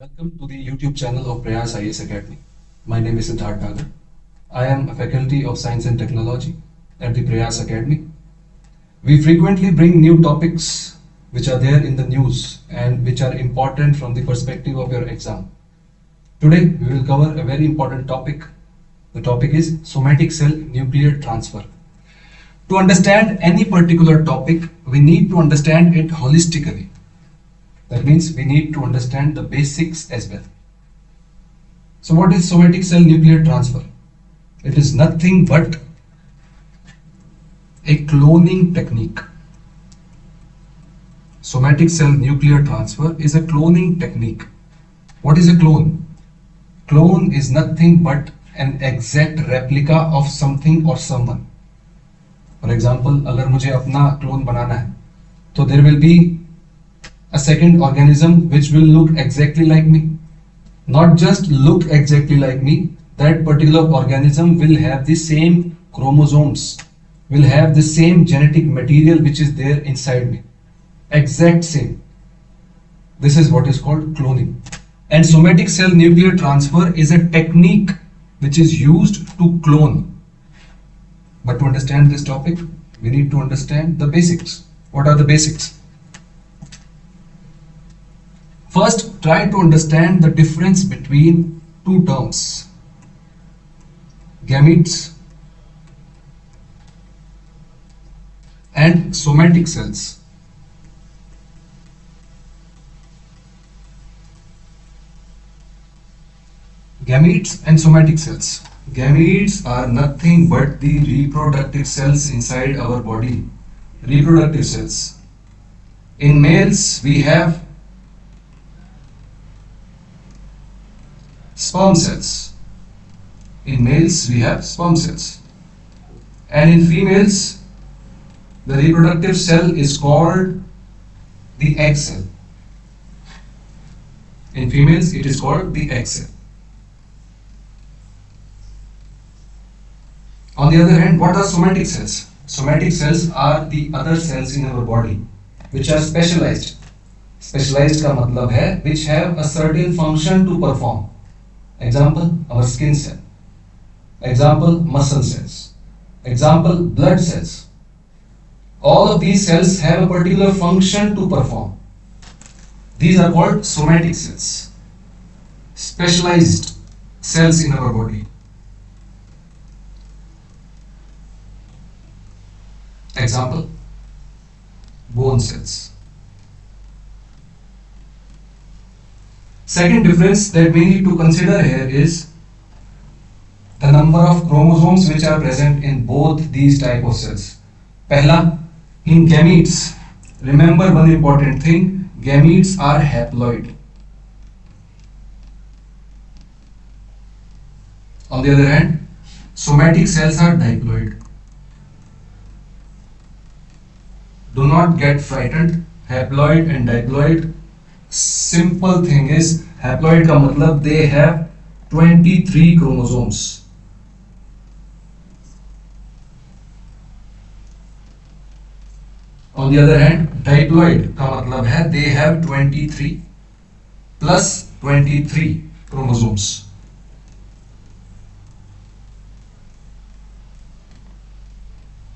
Welcome to the YouTube channel of Prayas IAS Academy. My name is Siddharth Dagar. I am a faculty of Science and Technology at the Prayas Academy. We frequently bring new topics which are there in the news and which are important from the perspective of your exam. Today we will cover a very important topic. The topic is somatic cell nuclear transfer. To understand any particular topic, we need to understand it holistically. That means we need to understand the basics as well. So what is somatic cell nuclear transfer? It is nothing but a cloning technique. Somatic cell nuclear transfer is a cloning technique. What is a clone? Clone is nothing but an exact replica of something or someone. For example, अगर मुझे अपना clone बनाना है, तो there will be a second organism which will look exactly like me. Not just look exactly like me, that particular organism will have the same chromosomes, will have the same genetic material which is there inside me. Exact same. This is what is called cloning. And somatic cell nuclear transfer is a technique which is used to clone. But to understand this topic, we need to understand the basics. What are the basics? First, try to understand the difference between two terms, gametes and somatic cells. Gametes and somatic cells. Gametes are nothing but the reproductive cells inside our body. Reproductive cells. In males, we have sperm cells. In males, we have sperm cells. And in females, the reproductive cell is called the egg cell. In females, it is called the egg cell. On the other hand, what are somatic cells? Somatic cells are the other cells in our body which are specialized. Specialized का मतलब है which have a certain function to perform. Example, our skin cell. Example, muscle cells. Example, blood cells. All of these cells have a particular function to perform. These are called somatic cells. Specialized cells in our body. Example, bone cells. Second difference that we need to consider here is the number of chromosomes which are present in both these type of cells. Pehla, in gametes, remember one important thing, gametes are haploid. On the other hand, somatic cells are diploid. Do not get frightened. Haploid and diploid, simple thing is, haploid का मतलब they have 23 chromosomes. On the other hand, diploid का मतलब है they have 23 plus 23 chromosomes.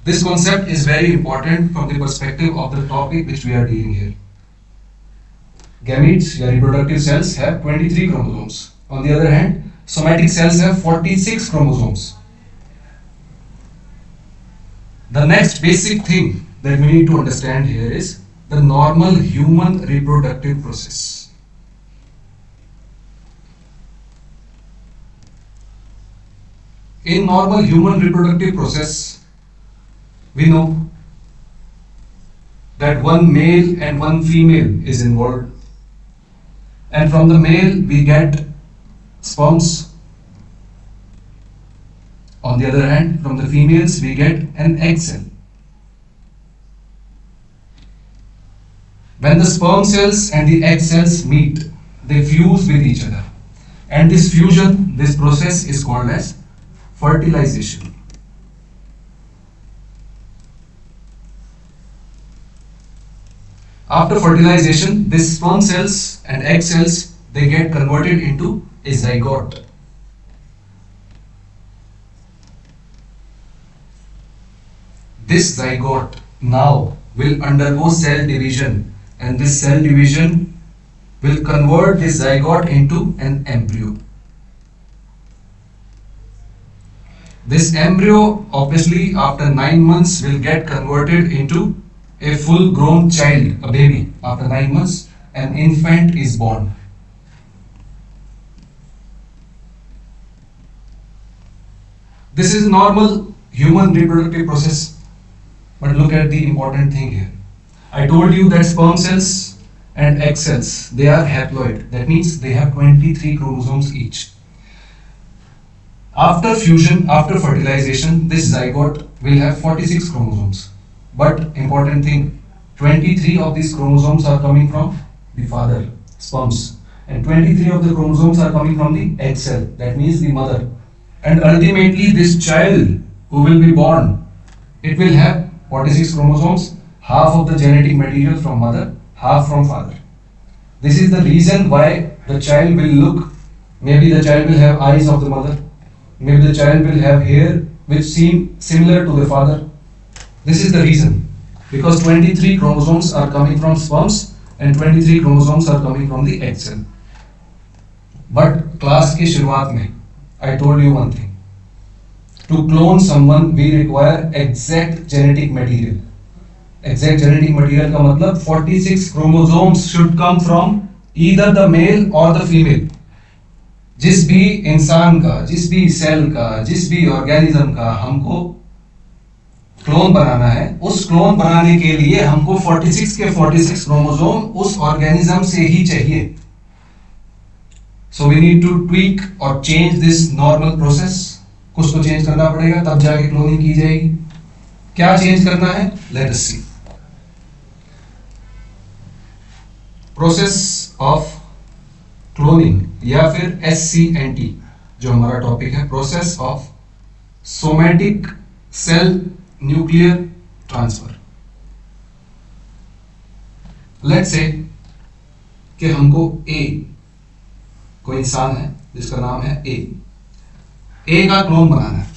This concept is very important from the perspective of the topic which we are dealing here. Gametes, your reproductive cells, have 23 chromosomes. On the other hand, somatic cells have 46 chromosomes. The next basic thing that we need to understand here is the normal human reproductive process. In normal human reproductive process, we know that one male and one female is involved. And from the male we get sperms. On the other hand, from the females we get an egg cell. When the sperm cells and the egg cells meet, they fuse with each other. And this fusion, this process is called as fertilization. After fertilization, these sperm cells and egg cells, they get converted into a zygote. This zygote now will undergo cell division, and this cell division will convert this zygote into an embryo. This embryo obviously after 9 months will get converted into a full grown child, a baby. After 9 months an infant is born. This is normal human reproductive process. But look at the important thing here. I told you that sperm cells and egg cells, they are haploid. That means they have 23 chromosomes each. After fusion, after fertilization, this zygote will have 46 chromosomes. But important thing, 23 of these chromosomes are coming from the father, sperms. And 23 of the chromosomes are coming from the egg cell. That means the mother. And ultimately this child who will be born, it will have 46 chromosomes, half of the genetic material from mother, half from father. This is the reason why the child will look, maybe the child will have eyes of the mother, maybe the child will have hair which seem similar to the father. This is the reason, because 23 chromosomes are coming from sperms and 23 chromosomes are coming from the egg cell. But class के शुरुआत में I told you one thing. To clone someone, we require exact genetic material. Exact genetic material का मतलब 46 chromosomes should come from either the male or the female. जिस भी इंसान का, जिस भी सेल का, जिस भी ऑर्गेनिज्म का हमको क्लोन बनाना है, उस क्लोन बनाने के लिए हमको 46 के 46 क्रोमोसोम उस ऑर्गेनिज्म से ही चाहिए. So we need to tweak or change this normal process. कुछ तो चेंज करना पड़ेगा, तब जाके क्लोनिंग की जाएगी. क्या चेंज करना है? Let us see. Process of cloning या फिर SCNT जो हमारा टॉपिक है, process of somatic cell nuclear transfer. Let's say कि हमको ए, कोई इंसान है जिसका नाम है ए का क्लोन बनाना है.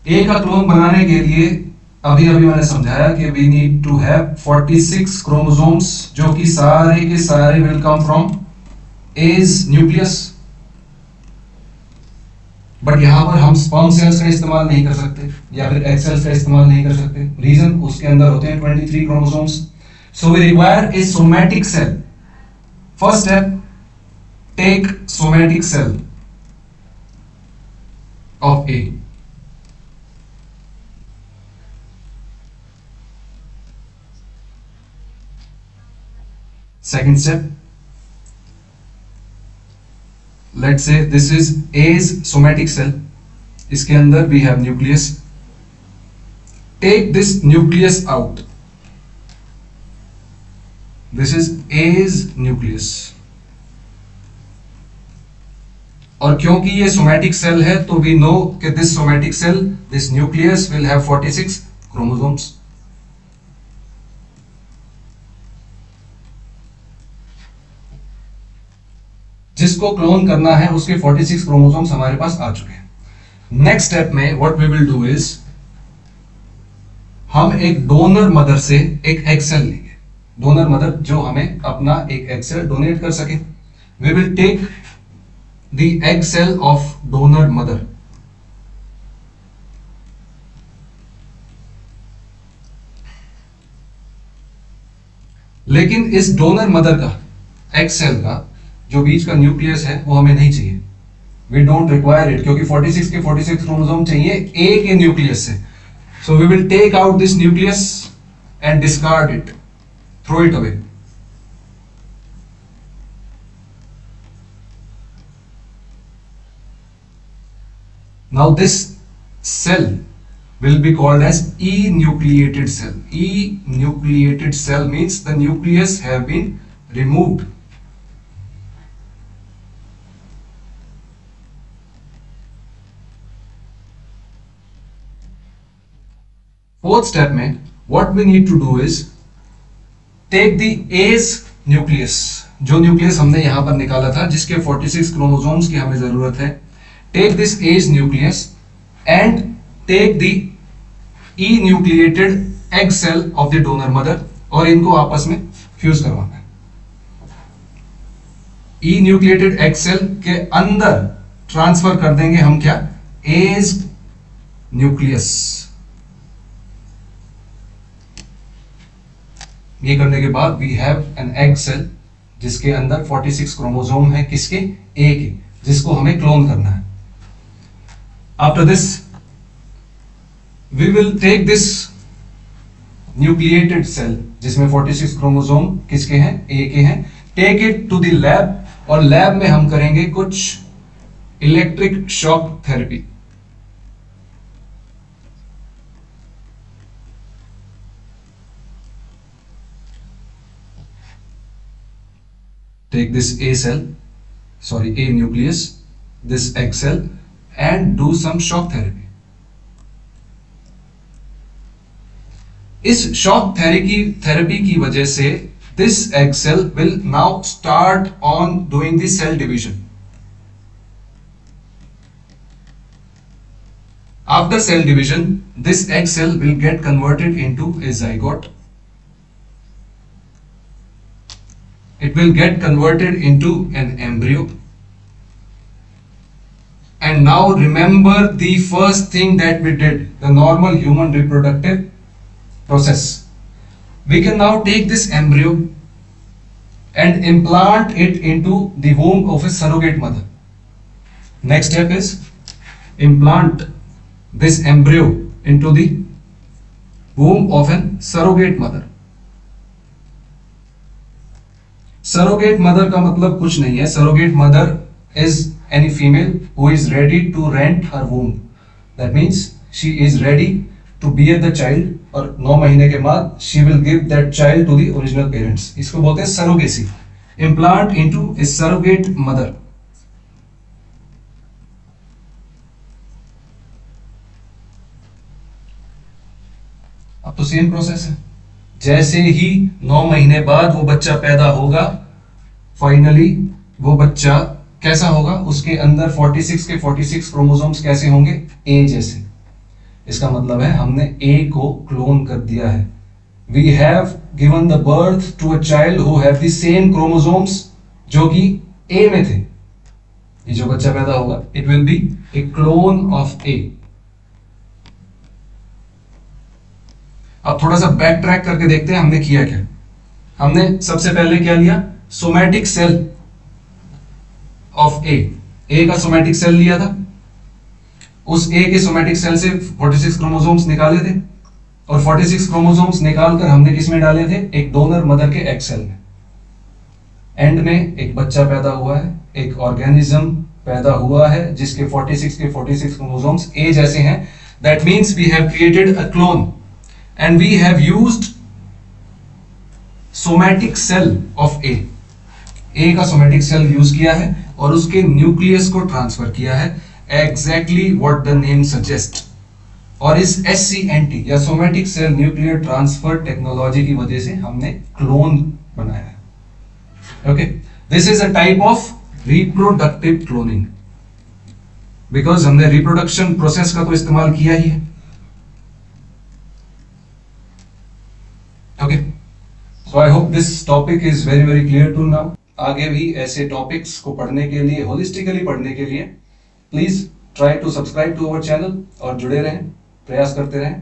ए का क्लोन बनाने के लिए अभी मैंने समझाया कि we need to have 46 chromosomes जो कि सारे के सारे will come from A's nucleus. But यहां पर हम स्पर्म सेल्स का इस्तेमाल नहीं कर सकते या फिर एग सेल्स का इस्तेमाल नहीं कर सकते. रीजन, उसके अंदर होते हैं 23 chromosomes. So we require a somatic cell. First step, take somatic cell of A. Second step, let's say this is A's somatic cell. इसके अंदर we have nucleus. Take this nucleus out. This is A's nucleus. और क्योंकि ये somatic cell है तो we know कि this somatic cell, this nucleus will have 46 chromosomes. जिसको clone करना है उसके 46 क्रोमोसोम्स हमारे पास आ चुके हैं. नेक्स्ट स्टेप में what we will do is, हम एक डोनर मदर से एक एग सेल लेंगे. डोनर मदर जो हमें अपना एक एग सेल डोनेट कर सके. We will take the egg cell of donor mother. लेकिन इस डोनर मदर का, एग सेल का जो बीच का न्यूक्लियस है वो हमें नहीं चाहिए. वी डोंट रिक्वायर इट, क्योंकि 46 के 46 क्रोमोसोम चाहिए ए के न्यूक्लियस से. So we will take out this nucleus and discard it, throw it away. Now this cell will be called as enucleated cell. Enucleated cell means the nucleus have been removed. Fourth step में what we need to do is take the A's nucleus. जो nucleus हमने यहां पर निकाला था जिसके 46 chromosomes की हमें जरूरत है, take this A's nucleus and take the enucleated egg cell of the donor mother और इनको आपस में फ्यूज करवाना है। ई न्यूक्लिएटेड एग सेल के अंदर ट्रांसफर कर देंगे हम क्या, एज न्यूक्लियस। ये करने के बाद we have an egg cell जिसके अंदर 46 क्रोमोसोम है, किसके, ए के, जिसको हमें क्लोन करना है। After this we will take this nucleated cell जिसमें 46 क्रोमोसोम किसके हैं, ए के हैं, take it to the lab और लैब में हम करेंगे कुछ electric shock therapy. Take this A cell, sorry A nucleus, this egg cell and do some shock therapy. इस शॉक थेरेपी की वजह से this egg cell will now start on doing the cell division. After cell division, this egg cell will get converted into a zygote. It will get converted into an embryo. And now remember the first thing that we did, the normal human reproductive process. We can now take this embryo and implant it into the womb of a surrogate mother. Next step is implant this embryo into the womb of a surrogate mother. Surrogate mother का मतलब कुछ नहीं है, surrogate mother is any female who is ready to rent her womb, that means she is ready to bear the child और 9 महीने के बाद she will give that child to the original parents. इसको बोलते हैं surrogacy, implant into a surrogate mother. अब तो same process है, जैसे ही 9 महीने बाद वो बच्चा पैदा होगा, फाइनली वो बच्चा कैसा होगा, उसके अंदर 46 के 46 क्रोमोसोम्स कैसे होंगे, ए जैसे। इसका मतलब है हमने ए को क्लोन कर दिया है। We have given the birth to a child who have the same chromosomes जो कि ए में थे। ये जो बच्चा पैदा होगा, it will be a clone of a. अब थोड़ा सा बैक ट्रैक करके देखते हैं हमने किया क्या। हमने सबसे पहले क्या लिया, सोमैटिक सेल ऑफ ए का सोमैटिक सेल लिया था। उस ए के सोमैटिक सेल से 46 क्रोमोसोम्स निकाले थे और 46 क्रोमोसोम्स निकालकर हमने किस में डाले थे, एक डोनर मदर के एग सेल में। एंड में एक बच्चा पैदा हुआ है, एक ऑर्गेनिज्म पैदा हुआ है जिसके 46 के 46 क्रोमोसोम्स ए जैसे हैं। That means we have created a clone and we have used somatic cell of A का somatic cell यूज किया है और उसके न्यूक्लियस को ट्रांसफर किया है, exactly what the name suggests। और इस SCNT या somatic cell nuclear transfer technology की वजह से हमने क्लोन बनाया है। Okay, this is a type of reproductive cloning, because हमने रिप्रोडक्शन प्रोसेस का तो इस्तेमाल किया ही है। Okay, so I hope this topic is very very clear to now. आगे भी ऐसे टॉपिक्स को पढ़ने के लिए, होलिस्टिकली पढ़ने के लिए, please try to subscribe to our channel और जुड़े रहें, प्रयास करते रहें।